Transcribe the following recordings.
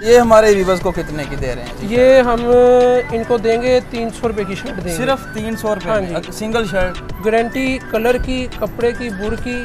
ये हमारे व्यूवर्स को कितने की दे रहे हैं? ये हम इनको देंगे 300 रुपये की शर्ट देंगे। सिर्फ 300 रुपये? हाँ, सिंगल शर्ट, गारंटी कलर की, कपड़े की, बुर की,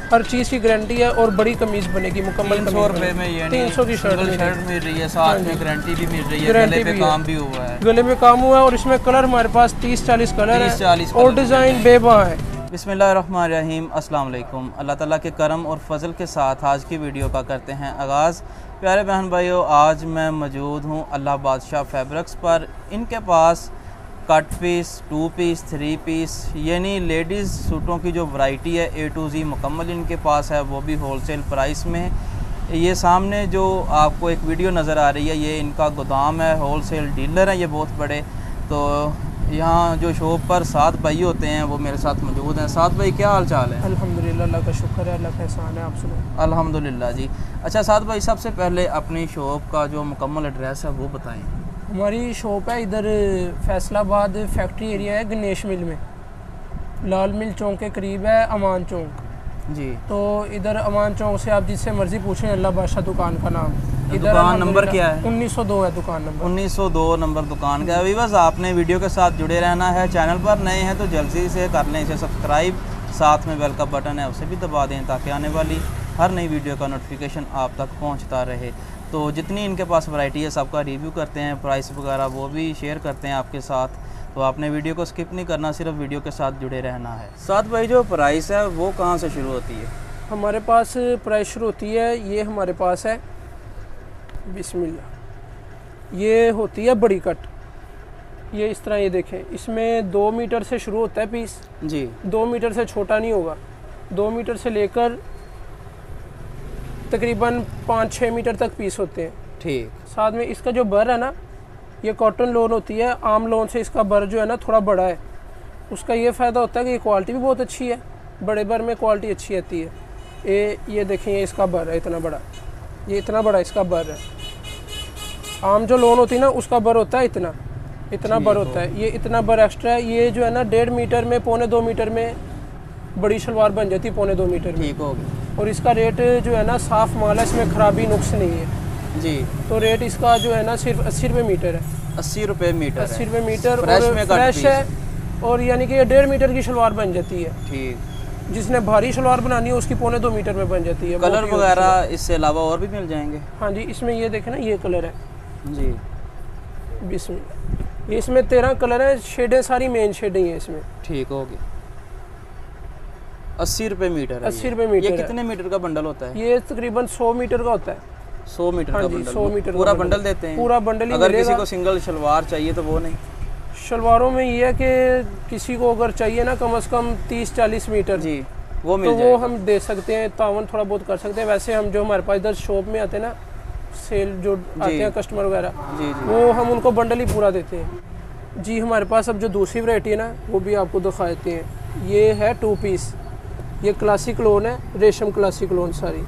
हर चीज़ की गारंटी है और बड़ी कमीज बनेगी मुकम्मल। 300 रुपये में ये 300 की शर्ट मिल रही है, साथ में गारंटी भी मिल रही है, गले पे काम भी हुआ है। गले में काम हुआ है और इसमें कलर हमारे पास 30-40 कलर है और डिज़ाइन बेबा है। बिस्मिल्लाहिर्रहमानिर्रहीम, अस्सलाम वालेकुम। अल्लाह ताला के करम और फजल के साथ आज की वीडियो का करते हैं आगाज़। प्यारे बहन भाइयों, आज मैं मौजूद हूँ अल्लाह बादशाह फैब्रिक्स पर। इनके पास कट पीस, 2 पीस, 3 पीस यानी लेडीज़ सूटों की जो वैरायटी है A to Z मुकम्मल इनके पास है, वो भी होलसेल प्राइस में। ये सामने जो आपको एक वीडियो नज़र आ रही है, ये इनका गोदाम है, होलसेल डीलर हैं ये बहुत बड़े। तो यहाँ जो शॉप पर 7 भाई होते हैं वो मेरे साथ मौजूद हैं। 7 भाई, क्या हाल चाल है? अल्हम्दुलिल्लाह, अल्लाह का शुक्र है, अल्लाह का एहसान है, आप सुनो। अल्हम्दुलिल्लाह जी। अच्छा 7 भाई, सबसे पहले अपनी शॉप का जो मुकम्मल एड्रेस है वो बताएं। हमारी शॉप है इधर फैसलाबाद फैक्ट्री एरिया है, गणेश मिल में, लाल मिल चौक के करीब है, अमान चौक जी। तो इधर अमान चौक से आप जिससे मर्ज़ी पूछें, अल्लाह बादशाह दुकान का नाम। दुकान नंबर क्या है? 1902 है दुकान नंबर। 1902 नंबर दुकान का है। बस आपने वीडियो के साथ जुड़े रहना है। चैनल पर नए हैं तो जल्दी से कर लें इसे सब्सक्राइब, साथ में बेल का बटन है उसे भी दबा दें ताकि आने वाली हर नई वीडियो का नोटिफिकेशन आप तक पहुंचता रहे। तो जितनी इनके पास वैरायटी है सबका रिव्यू करते हैं, प्राइस वगैरह वो भी शेयर करते हैं आपके साथ। तो आपने वीडियो को स्किप नहीं करना, सिर्फ वीडियो के साथ जुड़े रहना है। 7 भाई, जो प्राइस है वो कहाँ से शुरू होती है? हमारे पास प्राइस शुरू होती है, ये हमारे पास है, बिस्मिल्लाह, ये होती है बड़ी कट। ये इस तरह, ये देखें, इसमें 2 मीटर से शुरू होता है पीस जी। 2 मीटर से छोटा नहीं होगा। 2 मीटर से लेकर तकरीबन 5-6 मीटर तक पीस होते हैं। ठीक। साथ में इसका जो बर है ना, ये कॉटन लोन होती है, आम लोन से इसका बर जो है ना थोड़ा बड़ा है। उसका ये फ़ायदा होता है कि ये क्वालिटी भी बहुत अच्छी है, बड़े बर में क्वालिटी अच्छी आती है। ये देखें, ये इसका बर है इतना बड़ा, ये इतना बड़ा इसका बर है। आम जो लोन होती है ना उसका बर होता है इतना बर होता है, ये इतना बर एक्स्ट्रा है। ये जो है ना 1.5 मीटर में, 1.25-2 मीटर में बड़ी शलवार बन जाती है, 1.25-2 मीटर में। ठीक हो गया। और इसका रेट जो है ना साफ़ माल है, इसमें खराबी नुक्स नहीं है जी। तो रेट इसका जो है ना सिर्फ 80 रुपये मीटर है। 80 रुपये मीटर? 80 रुपये मीटर और फ्रेश है। और यानी कि ये 1.5 मीटर की शलवार बन जाती है। ठीक। जिसने भारी शलवार बनानी है उसकी 1.25-2 मीटर में बन जाती है। कलर वगैरह इससे अलावा और भी मिल जाएंगे? हाँ जी, इसमें ये देखें ना, ये कलर है जी, बिस्मिल्लाह। ये इसमें 13 कलर है, शेडें सारी मेन शेडें हैं इसमें। ठीक हो गया। 80 रुपये मीटर है? 80 रुपये मीटर। ये कितने मीटर का बंडल होता है? ये तकरीबन 100 मीटर का होता है। 100 मीटर का बंडल? 100 मीटर पूरा बंडल देते हैं? पूरा बंडल ही। अगर किसी को सिंगल शलवार चाहिए तो वो नहीं? शलवारों में ये है कि किसी को अगर चाहिए ना कम से कम 30-40 मीटर जी, वो मिल तो जाएगा। वो हम दे सकते हैं, तावन थोड़ा बहुत कर सकते हैं। वैसे हम जो हमारे पास इधर शॉप में आते हैं ना, सेल जो आते हैं कस्टमर वगैरह, जी, वो हम उनको बंडल ही पूरा देते हैं जी। हमारे पास अब जो दूसरी वैरायटी है ना वो भी आपको दिखा देते हैं। ये है 2 पीस, ये क्लासिक लोन है, रेशम क्लासिक लोन सारी,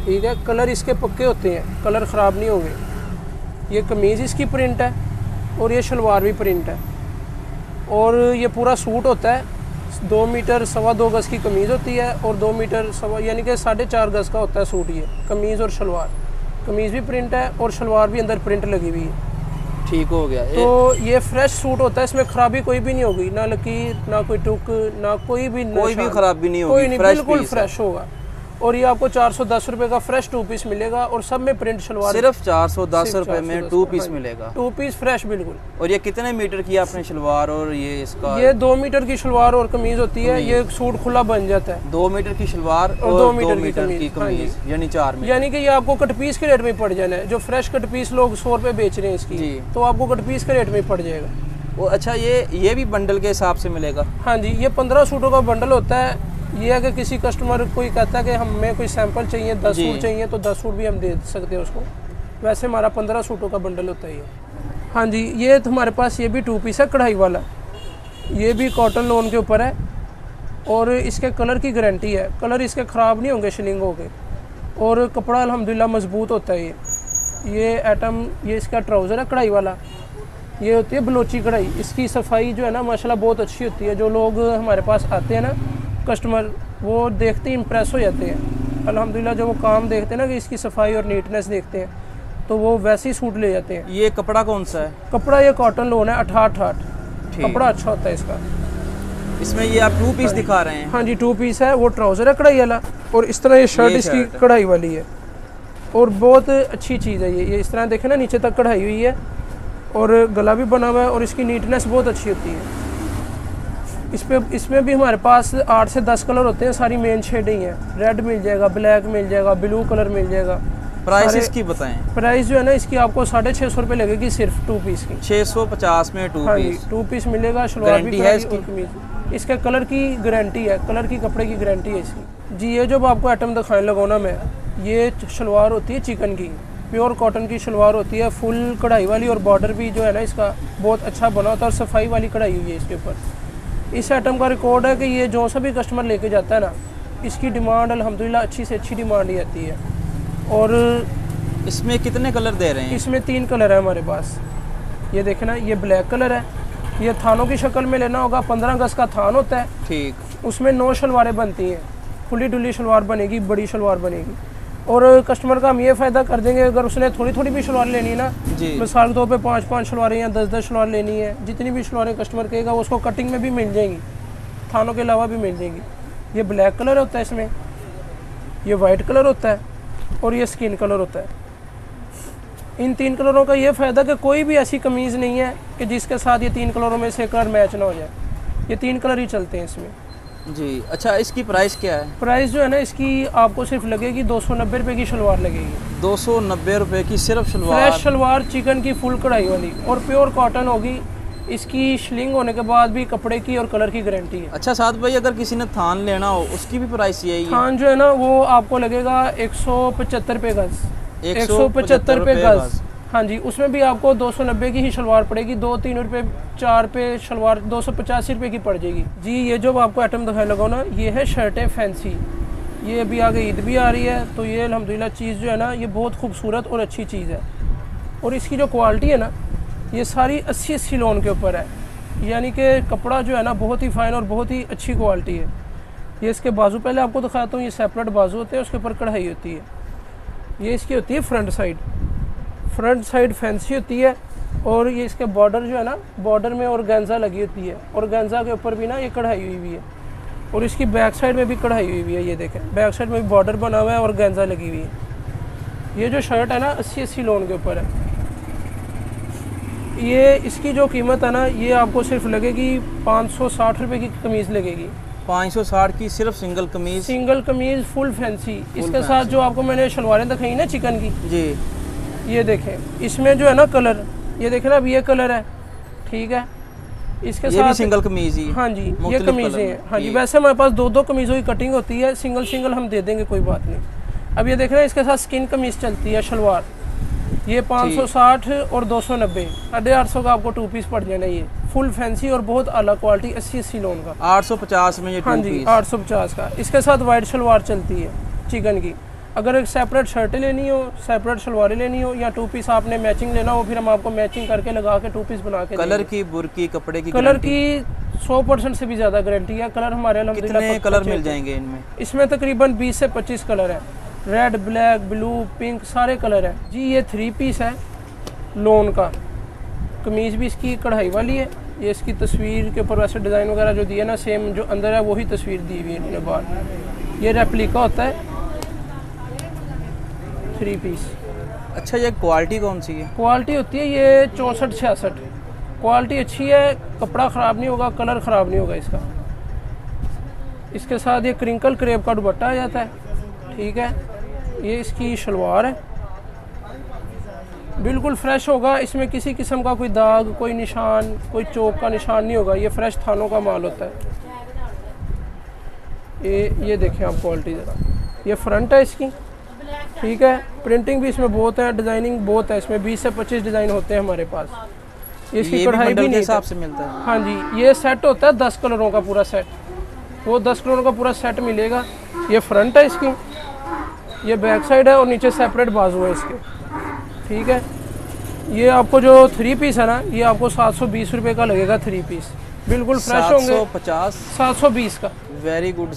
ठीक है। कलर इसके पक्के होते हैं, कलर ख़राब नहीं होंगे। ये कमीज़ इसकी प्रिंट है और ये शलवार भी प्रिंट है। और ये पूरा सूट होता है, 2 मीटर 2.25 गज़ की कमीज़ होती है और 2 मीटर यानी कि 4.5 गज़ का होता है सूट। ये कमीज़ और शलवार, कमीज़ भी प्रिंट है और शलवार भी अंदर प्रिंट लगी हुई है। ठीक हो गया। तो ये फ्रेश सूट होता है, इसमें खराबी कोई भी नहीं होगी, ना लकीर, ना कोई टुक, ना कोई भी खराबी नहीं होगी, कोई नहीं, बिल्कुल फ्रेश होगा। और ये आपको 410 रुपये का फ्रेश 2 पीस मिलेगा और सब में प्रिंट शलवार। सिर्फ 410 रुपये में 2 पीस मिलेगा? 2 पीस फ्रेश बिल्कुल। और ये कितने मीटर की आपने शलवार और ये इसका? ये 2 मीटर की शलवार और कमीज होती है। ये सूट खुला बन जाता है। 2 मीटर की शलवार और 2 मीटर की कमीज, यानी 4 मीटर। यानी कि ये आपको कट पीस के रेट में पड़ जाना है। जो फ्रेश कट पीस लोग 100 रुपये बेच रहे हैं इसकी, तो आपको कट पीस के रेट में पड़ जाएगा वो। अच्छा, ये भी बंडल के हिसाब से मिलेगा? हाँ जी, ये 15 सूटों का बंडल होता है। ये अगर किसी कस्टमर कोई कहता है कि हमें कोई सैंपल चाहिए, 10 सूट चाहिए, तो 10 सूट भी हम दे सकते हैं उसको। वैसे हमारा 15 सूटों का बंडल होता है ये। हाँ जी, ये तो हमारे पास ये भी 2 पीस है, कढ़ाई वाला। ये भी कॉटन लोन के ऊपर है और इसके कलर की गारंटी है, कलर इसके ख़राब नहीं होंगे शिनिंग होंगे। और कपड़ा अल्हम्दुलिल्लाह मजबूत होता है ये आइटम। ये इसका ट्राउज़र है कढ़ाई वाला, ये होती है बलोची कढ़ाई। इसकी सफाई जो है ना माशाल्लाह बहुत अच्छी होती है। जो लोग हमारे पास आते हैं ना कस्टमर, वो देखते ही इम्प्रेस हो जाते हैं अल्हम्दुलिल्लाह। जो वो काम देखते हैं ना कि इसकी सफाई और नीटनेस देखते हैं, तो वो वैसे ही सूट ले जाते हैं। ये कपड़ा कौन सा है? कपड़ा ये कॉटन लोन है, 88 कपड़ा अच्छा होता है इसका। इसमें ये आप 2 पीस दिखा रहे हैं? हाँ जी 2 पीस है। वो ट्राउज़र है कढ़ाई वाला, और इस तरह ये शर्ट इसकी कढ़ाई वाली है, और बहुत अच्छी चीज़ है ये इस तरह देखें ना, नीचे तक कढ़ाई हुई है और गला भी बना हुआ है, और इसकी नीटनेस बहुत अच्छी होती है। इसमें भी हमारे पास 8 से 10 कलर होते हैं, सारी मेन शेडिंग है। रेड मिल जाएगा, ब्लैक मिल जाएगा, ब्लू कलर मिल जाएगा। प्राइस इसकी बताएं? प्राइस जो है ना इसकी आपको 650 रुपये लगेगी सिर्फ 2 पीस की। 650 में 2 पीस? 2 पीस मिलेगा। शलवार भी है इसकी? इसके कलर की गारंटी है, कलर की कपड़े की गारंटी है इसकी जी। ये जो आपको आइटम दिखाने लगा ना मैं, ये शलवार होती है चिकन की, प्योर कॉटन की शलवार होती है, फुल कढ़ाई वाली, और बॉर्डर भी जो है ना इसका बहुत अच्छा बना होता है, और सफाई वाली कढ़ाई हुई है इसके ऊपर। इस आइटम का रिकॉर्ड है कि ये जो सा भी कस्टमर लेके जाता है ना, इसकी डिमांड अल्हम्दुलिल्लाह अच्छी से अच्छी डिमांड ही आती है। और इसमें कितने कलर दे रहे हैं? इसमें 3 कलर है हमारे पास। ये देखे ना, ये ब्लैक कलर है, ये थानों की शक्ल में लेना होगा। 15 गज का थान होता है, ठीक। उसमें 9 शलवारें बनती हैं, खुली डुली शलवार बनेगी, बड़ी शलवार बनेगी। और कस्टमर का हम ये फ़ायदा कर देंगे, अगर उसने थोड़ी थोड़ी भी शलवार लेनी है ना, मिसाल के तौर पे 5-5 शलवारें या 10-10 शलवार लेनी है, जितनी भी शलवारें कस्टमर कहेगा उसको कटिंग में भी मिल जाएंगी, थानों के अलावा भी मिल जाएंगी। ये ब्लैक कलर होता है इसमें, ये वाइट कलर होता है, और ये स्किन कलर होता है। इन 3 कलरों का ये फ़ायदा कि कोई भी ऐसी कमीज़ नहीं है कि जिसके साथ ये 3 कलरों में से कलर मैच ना हो जाए। ये 3 कलर ही चलते हैं इसमें जी। अच्छा, इसकी प्राइस क्या है? प्राइस जो है ना इसकी आपको सिर्फ लगेगी 290 रुपये की शलवार लगेगी। 290 रुपये की सिर्फ शलवार? फ्रेश शलवार चिकन की फुल कढ़ाई वाली, और प्योर कॉटन होगी। इसकी श्लिंग होने के बाद भी कपड़े की और कलर की गारंटी है। अच्छा साद भाई, अगर किसी ने थान लेना हो उसकी भी प्राइस यही है? थान जो है ना वो आपको लगेगा 175 रुपये गज। 175 रुपये गज। हाँ जी, उसमें भी आपको 290 की ही शलवार पड़ेगी। 2-3 रुपये 4 पे शलवार 285 रुपये की पड़ जाएगी जी। ये जो आपको आइटम दिखाने लगा ना, ये है शर्टें फैंसी। ये अभी आगे ईद भी आ रही है, तो ये अल्हम्दुलिल्लाह चीज़ जो है ना ये बहुत खूबसूरत और अच्छी चीज़ है। और इसकी जो क्वालिटी है ना, ये सारी 80-80 लोन के ऊपर है, यानी कि कपड़ा जो है ना बहुत ही फ़ाइन और बहुत ही अच्छी क्वालिटी है। ये इसके बाजू पहले आपको दिखाता हूँ, ये सेपरेट बाजू होते हैं, उसके ऊपर कढ़ाई होती है। ये इसकी होती है फ्रंट साइड फैंसी होती है, और ये इसके बॉर्डर जो है ना, बॉर्डर में ऑर्गेन्जा लगी होती है, ऑर्गेन्जा के ऊपर भी ना ये कढ़ाई हुई है, और इसकी बैक साइड में भी कढ़ाई हुई है। ये देखें, बैक साइड में भी बॉर्डर बना हुआ है, ऑर्गेन्जा लगी हुई है। ये जो शर्ट है ना 80-80 लोन के ऊपर है। ये इसकी जो कीमत है ना, ये आपको सिर्फ लगेगी 560 रुपये की कमीज़ लगेगी। 560 की सिर्फ सिंगल कमीज़ फुल फैंसी। इसके साथ जो आपको मैंने शलवारें दिखाई ना चिकन की जी, ये देखें, इसमें जो है ना कलर, ये देखें ना, अब ये कलर है, ठीक है। इसके साथ भी सिंगल कमीज ही? हाँ जी, ये कमीज़ें हैं। हाँ जी, वैसे हमारे पास 2-2 कमीज़ों की कटिंग होती है, सिंगल हम दे देंगे, कोई बात नहीं। अब ये देख रहे हैं, इसके साथ स्किन कमीज़ चलती है शलवार, ये 560 और 290, 850 का आपको 2 पीस पड़ जाना। ये फुल फैंसी और बहुत आला क्वालिटी, 80-80 लोन का। 850 में ये 2 पीस? हाँ जी, 850 का। इसके साथ वाइट शलवार चलती है चिकन की। अगर एक सेपरेट शर्टें लेनी हो, सेपरेट शलवारें लेनी हो, या 2 पीस आपने मैचिंग लेना हो, फिर हम आपको मैचिंग करके लगा के 2 पीस बना के कलर की, बुरकी, कपड़े की कलर की 100% से भी ज़्यादा गारंटी है। कलर हमारे अल्हम्दुलिल्लाह कितने कलर मिल जाएंगे इनमें? इसमें तकरीबन 20 से 25 कलर है। रेड, ब्लैक, ब्लू, पिंक, सारे कलर हैं जी। ये 3 पीस है लोन का। कमीज़ भी इसकी कढ़ाई वाली है। ये इसकी तस्वीर के ऊपर वैसे डिज़ाइन वगैरह जो दिया ना, सेम जो अंदर है वही तस्वीर दी हुई है इन्होंने बाहर। ये रेप्लिका होता है 3 पीस। अच्छा, ये क्वालिटी कौन सी है? क्वालिटी होती है ये 64-66। क्वालिटी अच्छी है, कपड़ा ख़राब नहीं होगा, कलर ख़राब नहीं होगा इसका। इसके साथ ये क्रिंकल क्रेप का दुपट्टा आ जाता है, ठीक है। ये इसकी शलवार है, बिल्कुल फ्रेश होगा। इसमें किसी किस्म का कोई दाग, कोई निशान, कोई चौक का निशान नहीं होगा। ये फ्रेश थानों का माल होता है। ये देखें आप क्वालिटी ज़रा। ये फ्रंट है इसकी, ठीक है। प्रिंटिंग भी इसमें बहुत है, डिज़ाइनिंग बहुत है इसमें। 20 से 25 डिज़ाइन होते हैं हमारे पास। इसकी कढ़ाई भी हिसाब से मिलता है? हाँ जी, ये सेट होता है 10 कलरों का पूरा सेट। वो 10 कलरों का पूरा सेट मिलेगा। ये फ्रंट है इसकी, ये बैक साइड है, और नीचे सेपरेट बाजू है इसके, ठीक है। ये आपको जो 3 पीस है ना, ये आपको 720 रुपये का लगेगा 3 पीस। बिल्कुल फ्रेश होंगे। 750? 720 का। Very good.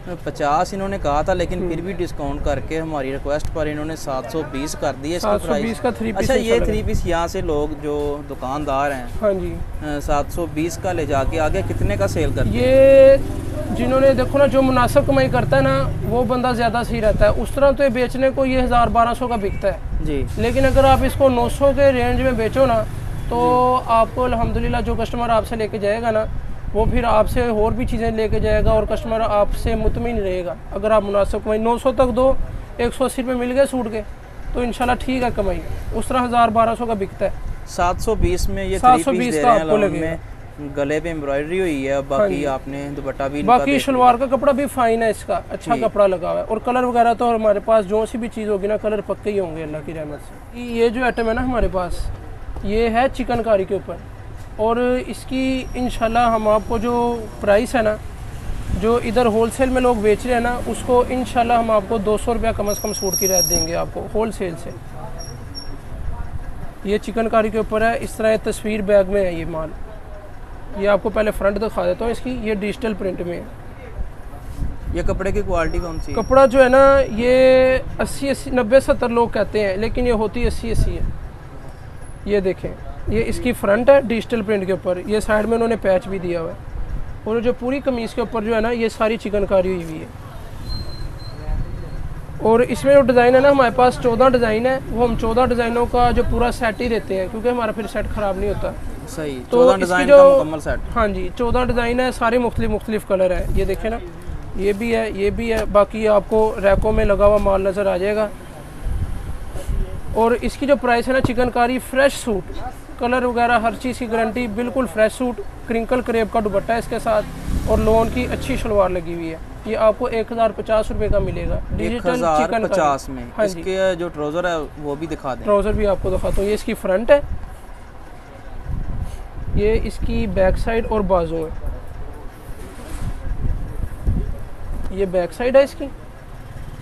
50 इन्होंने कहा था, लेकिन फिर भी डिस्काउंट करके हमारी रिक्वेस्ट पर इन्होंने 720 कर दी है इसकी प्राइस। का 3 पीस। अच्छा, ये 3 पीस यहाँ से लोग जो दुकानदार हैं, हाँ जी, 720 का ले जाके आगे कितने का सेल करते हैं? ये जिन्होंने देखो ना, जो मुनासिब कमाई करता है ना, वो बंदा ज़्यादा सही रहता है। उस तरह तो ये बेचने को ये 1000-1200 का बिकता है जी, लेकिन अगर आप इसको 900 के रेंज में बेचो ना, तो आपको अल्हम्दुलिल्लाह जो कस्टमर आपसे लेके जाएगा ना, वो फिर आपसे और भी चीज़ें लेके जाएगा और कस्टमर आपसे मुतमिन रहेगा। अगर आप मुनासिब कमाई 900 तक दो, 180 रुपये मिल गए सूट के, तो इंशाल्लाह ठीक है कमाई। उस तरह 1000-1200 का बिकता है। 720 में ये 720 का आपको लगेगा। गले पे एम्ब्रॉयडरी हुई है, बाकी आपने दुपट्टा भी, बाकी शलवार का कपड़ा भी फाइन है, इसका अच्छा कपड़ा लगा हुआ है। और कलर वगैरह तो हमारे पास जो सी भी चीज़ होगी ना, कलर पक्के ही होंगे अल्लाह की रहमत से। ये जो आइटम है ना हमारे पास, ये है चिकनकारी के ऊपर, और इसकी इंशाल्लाह हम आपको जो प्राइस है ना, जो इधर होलसेल में लोग बेच रहे हैं ना, उसको इंशाल्लाह हम आपको 200 रुपया कम से कम सूट की रेट देंगे आपको होलसेल से। ये चिकनकारी के ऊपर है, इस तरह तस्वीर बैग में है ये माल। ये आपको पहले फ्रंट दिखा देता हूँ इसकी, ये डिजिटल प्रिंट में है। ये कपड़े की क्वालिटी कौन सी है? कपड़ा जो है ना, ये 80-80 90-70 लोग कहते हैं, लेकिन ये होती 80-80 है। ये देखें, ये इसकी फ्रंट है डिजिटल प्रिंट के ऊपर, ये साइड में उन्होंने पैच भी दिया हुआ है, और जो पूरी कमीज़ के ऊपर जो है ना, ये सारी चिकनकारी हुई हुई है। और इसमें जो डिज़ाइन है ना, हमारे पास 14 डिज़ाइन है, वो हम 14 डिज़ाइनों का जो पूरा सेट ही देते हैं, क्योंकि हमारा फिर सेट ख़राब नहीं होता। सही, तो 14 डिज़ाइन जो का मुकम्मल सेट। हाँ जी, 14 डिज़ाइन है, सारे मुख्तलिफ कलर है। ये देखें ना, ये भी है, ये भी है, बाकी आपको रैकों में लगा हुआ माल नज़र आ जाएगा। और इसकी जो प्राइस है ना, चिकनकारी फ्रेश सूट, कलर वगैरह हर चीज़ की गारंटी, बिल्कुल फ्रेश सूट, क्रिंकल क्रेप का दुपट्टा है इसके साथ, और लोन की अच्छी शलवार लगी हुई है। ये आपको 1050 रुपये का मिलेगा डिजिटल चिकन 1050 में। हाँ, इसके जो ट्राउज़र है वो भी दिखा दें। ट्राउज़र भी आपको दिखाता हूँ। ये इसकी फ्रंट है, ये इसकी बैक साइड और बाजू है। ये बैक साइड है इसकी,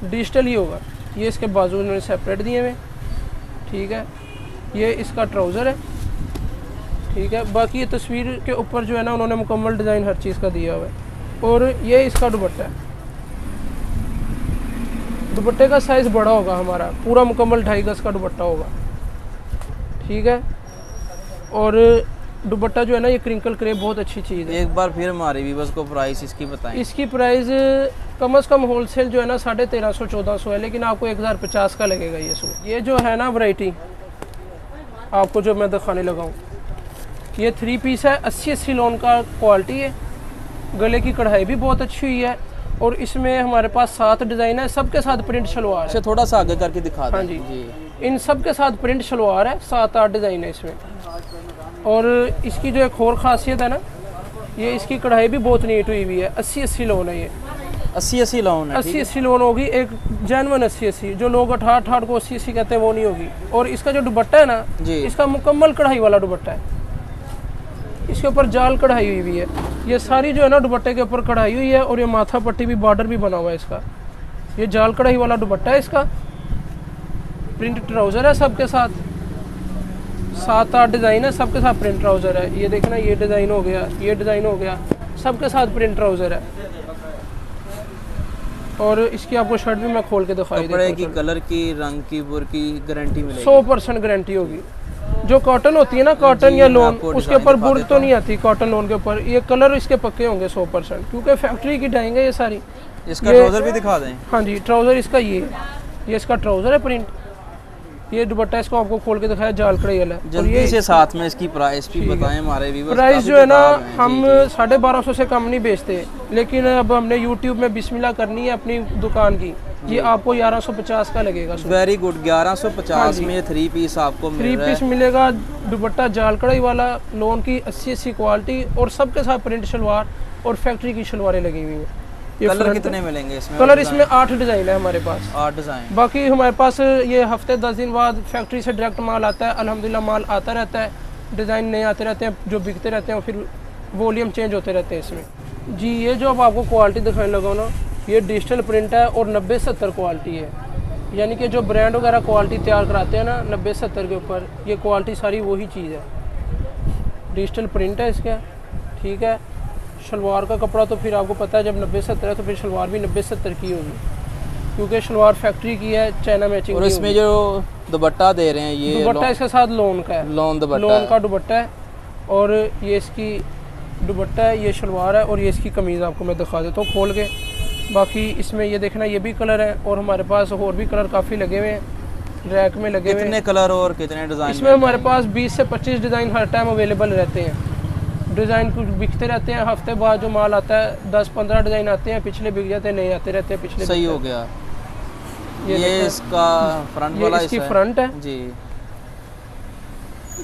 डिजिटल ही होगा। ये इसके बाजू इन्होंने सेपरेट दिए हुए, ठीक है। ये इसका ट्राउज़र है, ठीक है। बाकी ये तस्वीर के ऊपर जो है ना, उन्होंने मुकम्मल डिज़ाइन हर चीज़ का दिया हुआ है। और ये इसका दुपट्टा है, दुपट्टे का साइज़ बड़ा होगा हमारा, पूरा मुकम्मल 2.5 गज का दुपट्टा होगा, ठीक है। और दुपट्टा जो है ना, ये क्रिंकल क्रेप बहुत अच्छी चीज़ है। एक बार फिर हमारे व्यूअर्स को प्राइस इसकी बताएं। इसकी प्राइस कम से कम होलसेल जो है ना 1350-1400 है, लेकिन आपको 1050 का लगेगा ये सूट। ये जो है ना वैरायटी आपको जो मैं दिखाने लगा हूँ, ये 3 पीस है, 80-80 लोन का क्वालिटी है। गले की कढ़ाई भी बहुत अच्छी हुई है, और इसमें हमारे पास 7 डिज़ाइन है, सबके साथ प्रिंट शलवार है। थोड़ा सा आगे करके दिखा दें। हाँ जी, इन सब के साथ प्रिंट शलवार है, 7-8 डिज़ाइन है इसमें। और इसकी जो एक और ख़ासियत है ना, ये इसकी कढ़ाई भी बहुत नीट हुई हुई है। 80-80 लोन है ये, 80-80 लोन है, 80-80 लोन होगी, एक जेन्युइन 80-80। जो लोग 68 को 80-80 कहते हैं वो नहीं होगी। और इसका जो दुपट्टा है ना, इसका मुकम्मल कढ़ाई वाला दुपट्टा है, इसके ऊपर जाल कढ़ाई हुई हुई है। ये सारी जो है ना दुपट्टे के ऊपर कढ़ाई हुई है, और ये माथा पट्टी भी, बॉर्डर भी बना हुआ है इसका। ये जाल कढ़ाई वाला दुपट्टा है इसका, प्रिंट ट्राउज़र है सबके साथ, 7-8 डिज़ाइन है, सबके साथ प्रिंट ट्राउज़र है। ये देखना, ये डिज़ाइन हो गया, ये डिज़ाइन हो गया, सबके साथ प्रिंट ट्राउज़र है। और इसकी आपको शर्ट भी मैं खोल के दिखाई देता हूं। कपड़े की, कलर की, रंग की, बुर की गारंटी मिलेगी, 100% गारंटी होगी। जो कॉटन होती है ना, कॉटन या लोन, उसके ऊपर बुर तो नहीं आती। कॉटन लोन के ऊपर ये कलर इसके पक्के होंगे 100%, क्योंकि फैक्ट्री की डाइंग है ये सारी। इसका ट्राउज़र भी दिखा दें। हाँ जी, ट्राउज़र इसका ये इसका ट्राउज़र है प्रिंट। ये दुपट्टा इसको आपको खोल के दिखाया, जाल कढ़ाई वाला। जल्दी से साथ में इसकी प्राइस भी बताएं हमारे व्यूअर्स। प्राइस जो है ना, हम 1250 से कम नहीं बेचते, लेकिन अब हमने यूट्यूब में बिस्मिल्लाह करनी है अपनी दुकान की। ये आपको 1150 का लगेगा। वेरी गुड, 1150 में 3 पीस आपको मिल रहा है। 3 पीस मिलेगा, दुपट्टा जाल कढ़ाई वाला, लोन की 80-80 क्वालिटी, और सबके साथ प्रिंट शलवार और फैक्ट्री की शलवारें लगी हुई हैं। कलर कितने मिलेंगे इसमें? कलर इसमें 8 डिज़ाइन है हमारे पास, 8 डिज़ाइन। बाकी हमारे पास ये हफ्ते 10 दिन बाद फैक्ट्री से डायरेक्ट माल आता है। अल्हम्दुलिल्लाह माल आता रहता है, डिज़ाइन नए आते रहते हैं, जो बिकते रहते हैं, फिर वॉल्यूम चेंज होते रहते हैं इसमें जी। ये जो अब आपको क्वालिटी दिखाने लगा ना, ये डिजिटल प्रिंट है और 90-70 क्वालिटी है। यानी कि जो ब्रांड वगैरह क्वालिटी तैयार कराते हैं ना 90-70 के ऊपर, ये क्वालिटी सारी वही चीज़ है। डिजिटल प्रिंट है इसका, ठीक है। शलवार का कपड़ा तो फिर आपको पता है जब 90-70 है तो फिर शलवार भी 90-70 की होगी, क्योंकि शलवार फैक्ट्री की है, चाइना मैचिंग। और इसमें जो दुपट्टा दे रहे हैं ये दुपट्टा इसके साथ लोन का है, लोन का दुपट्टा है। और ये इसकी दुपट्टा है, ये शलवार है, और ये इसकी कमीज़ आपको मैं दिखा देता हूँ खोल के। बाकी इसमें ये देखना ये भी कलर है, और हमारे पास और भी कलर काफ़ी लगे हुए हैं रैक में लगे हुए। कितने कलर और कितने डिज़ाइन? इसमें हमारे पास 20 से 25 डिज़ाइन हर टाइम अवेलेबल रहते हैं। डिज़ाइन कुछ बिकते रहते हैं, हफ्ते बाद जो माल आता है 10-15 डिज़ाइन आते हैं, पिछले बिक जाते हैं, नए आते रहते हैं पिछले। सही हो गया। ये इसका फ्रंट वाला इसकी फ्रंट है जी,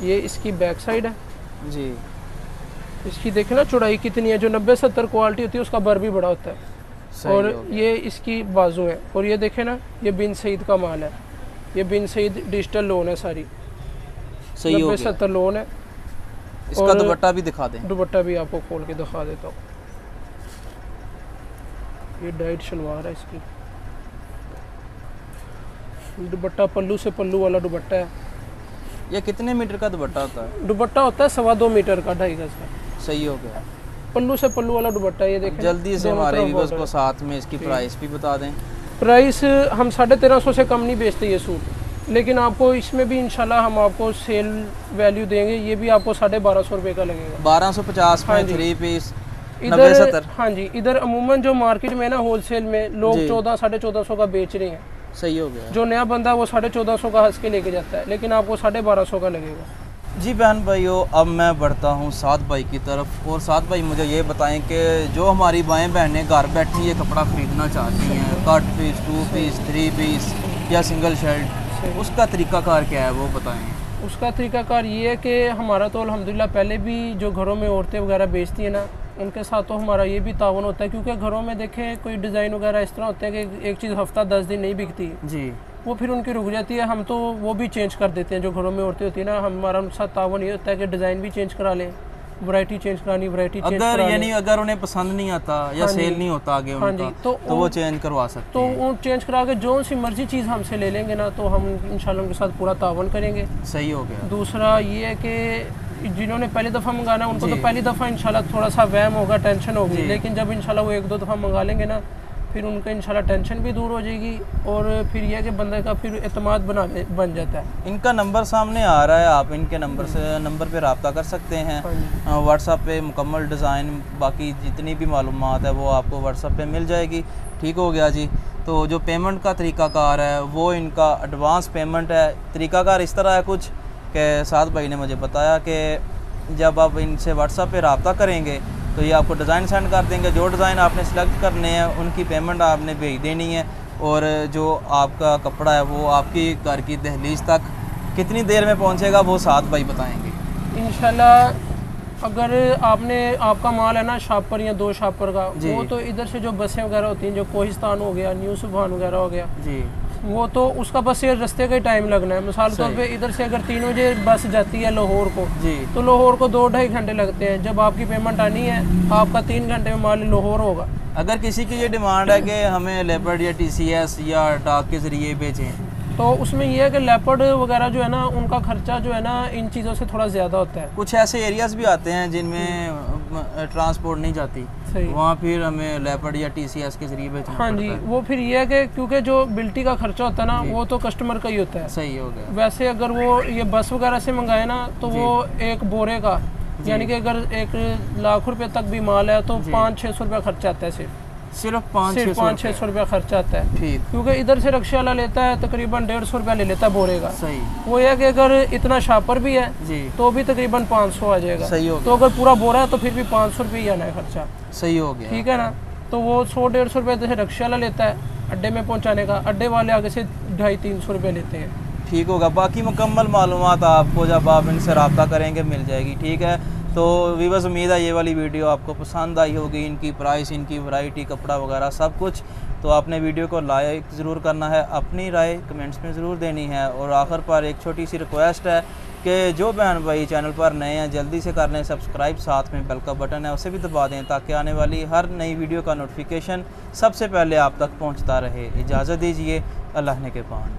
ये इसकी बैक साइड है जी। इसकी देखे ना चौड़ाई कितनी है, जो 90-70 क्वालिटी होती है उसका बर भी बड़ा होता है। और ये इसकी बाजू है, और ये देखे ना ये बिन सईद का माल है, ये बिन सईद डिजिटल लोन है सारी। सही हो गया। 90-70 लोन है। इसका दुपट्टा भी दिखा दें। दुपट्टा भी आपको खोल के दिखा देता हूँ। ये डाइट शलवार है इसकी, दुपट्टा पल्लू से पल्लू वाला दुपट्टा है। ये कितने मीटर का दुपट्टा होता है? दुपट्टा होता है 2.25 मीटर का, 2.5 गज का। सही हो गया। पल्लू से पल्लू वाला दुपट्टा। ये देखें जल्दी से हमारे व्यूअर्स को साथ में इसकी प्राइस भी बता दें। प्राइस हम 1350 से कम नहीं बेचते ये सूट, लेकिन आपको इसमें भी इंशाल्लाह हम आपको सेल वैल्यू देंगे। ये भी आपको 1250 रुपये का लगेगा। 1250 में 3 पीस इधर। हाँ जी, इधर अमूमन जो मार्केट में ना होलसेल में लोग 1400-1450 का बेच रहे हैं। सही हो गया। जो नया बंदा वो 1450 का हंस के लेके जाता है, लेकिन आपको 1250 का लगेगा। जी बहन भाइयों, अब मैं बढ़ता हूँ साद भाई की तरफ। और साद भाई मुझे ये बताएं कि जो हमारी बाएं बहनें घर बैठी ये कपड़ा ख़रीदना चाहती हैं, कट पीस, 2 पीस, 3 पीस या सिंगल शर्ट, उसका तरीक़ाकार क्या है वो बताएं। उसका तरीक़ाकार ये है कि हमारा तो अल्हम्दुलिल्लाह पहले भी जो घरों में औरतें वगैरह बेचती हैं ना, उनके साथ तो हमारा ये भी तावन होता है, क्योंकि घरों में देखें कोई डिज़ाइन वगैरह इस तरह होते हैं कि एक चीज़ हफ्ता 10 दिन नहीं बिकती जी, वो फिर उनकी रुक जाती है। हम तो वो भी चेंज कर देते हैं, जो घरों में औरतें होती है ना, हमारा उनके साथ तावन ये होता है कि डिज़ाइन भी चेंज करा लें, वैरायटी चेंज करानी, वैरायटी चेंज अगर यानी अगर उन्हें पसंद नहीं आता या सेल नहीं होता आगे उनका, तो वो चेंज करवा सकते हैं। तो वो चेंज करा के जो सी मर्जी चीज़ हमसे ले लेंगे ना, तो हम इंशाल्लाह उनके साथ पूरा तावन करेंगे। सही हो गया। दूसरा ये है कि जिन्होंने पहली दफ़ा मंगाना उनको तो पहली दफ़ा इंशाल्लाह थोड़ा सा वहम होगा, टेंशन होगी, लेकिन जब इंशाल्लाह वो 1-2 दफ़ा मंगा लेंगे ना, फिर उनका इंशाल्लाह टेंशन भी दूर हो जाएगी, और फिर यह कि बंदे का फिर एतमाद बन जाता है। इनका नंबर सामने आ रहा है, आप इनके नंबर पे रब्ता कर सकते हैं। व्हाट्सएप पे मुकम्मल डिज़ाइन बाकी जितनी भी मालूमात है वो आपको व्हाट्सएप पे मिल जाएगी। ठीक हो गया जी। तो जो पेमेंट का तरीक़ाकार है वो इनका एडवांस पेमेंट है। तरीक़ाकार इस तरह है कुछ कि साद भाई ने मुझे बताया कि जब आप इनसे व्हाट्सएप पे रब्ता करेंगे तो ये आपको डिज़ाइन सेंड कर देंगे। जो डिज़ाइन आपने सेलेक्ट करने हैं उनकी पेमेंट आपने भेज देनी है, और जो आपका कपड़ा है वो आपकी घर की दहलीज तक कितनी देर में पहुंचेगा वो साद भाई बताएंगे इंशाल्लाह। अगर आपका माल है ना शापर या 2 शापर का, वो तो इधर से जो बसें वगैरह होती हैं, जो कोहिस्तान हो गया, न्यू सुभान वगैरह हो गया जी, वो तो उसका बस ये रास्ते का ही टाइम लगना है। मिसाल तौर पे इधर से अगर 3 बजे बस जाती है लाहौर को जी, तो लाहौर को 2-2.5 घंटे लगते हैं। जब आपकी पेमेंट आनी है आपका 3 घंटे में माल लाहौर होगा। अगर किसी की ये डिमांड है कि हमें लेपर्ड या TCS या डाक के ज़रिए भेजें, तो उसमें यह है कि लेपर्ड वगैरह जो है ना, उनका खर्चा जो है ना इन चीज़ों से थोड़ा ज़्यादा होता है। कुछ ऐसे एरियाज़ भी आते हैं जिनमें ट्रांसपोर्ट नहीं जाती, वहाँ फिर हमें लेपर्ड या TCS के ज़रिए भेजना हाँ जी, वो फिर ये है कि क्योंकि जो बिल्टी का खर्चा होता है ना, वो तो कस्टमर का ही होता है। सही हो गया। वैसे अगर वो ये बस वगैरह से मंगाए ना, तो वो एक बोरे का यानी कि अगर 1 लाख रुपये तक भी माल है तो 500-600 रुपया खर्चा आता है। सिर्फ 500-600 रुपया खर्चा आता है। ठीक। क्योंकि इधर से रिक्शा वाला लेता है तकरीबन 150 रुपया ले लेता है बोरे का। सही। वो है कि अगर इतना शापर भी है जी, तो भी तकरीबन 500 आ जाएगा। सही हो गया। तो अगर पूरा बोरा है तो फिर भी 500 रुपये ही आना है खर्चा। सही हो गया। ठीक है ना। तो वो 100-150 रुपये जैसे रिक्शा वाला लेता है अड्डे में पहुँचाने का, अड्डे वाले आगे से 250-300 रुपये लेते हैं। ठीक होगा। बाकी मुकम्मल मालूमात आपको जब आप इनसे रब्ता करेंगे मिल जाएगी। ठीक है। तो व्यूअर्स, उम्मीद है ये वाली वीडियो आपको पसंद आई होगी। इनकी प्राइस, इनकी वैरायटी, कपड़ा वगैरह सब कुछ। तो आपने वीडियो को लाइक ज़रूर करना है, अपनी राय कमेंट्स में ज़रूर देनी है, और आखिर पर एक छोटी सी रिक्वेस्ट है कि जो बहन भाई चैनल पर नए हैं जल्दी से कर लें सब्सक्राइब, साथ में बेल का बटन है उसे भी दबा दें ताकि आने वाली हर नई वीडियो का नोटिफिकेशन सबसे पहले आप तक पहुँचता रहे। इजाज़त दीजिए, अल्लाह ने के पान।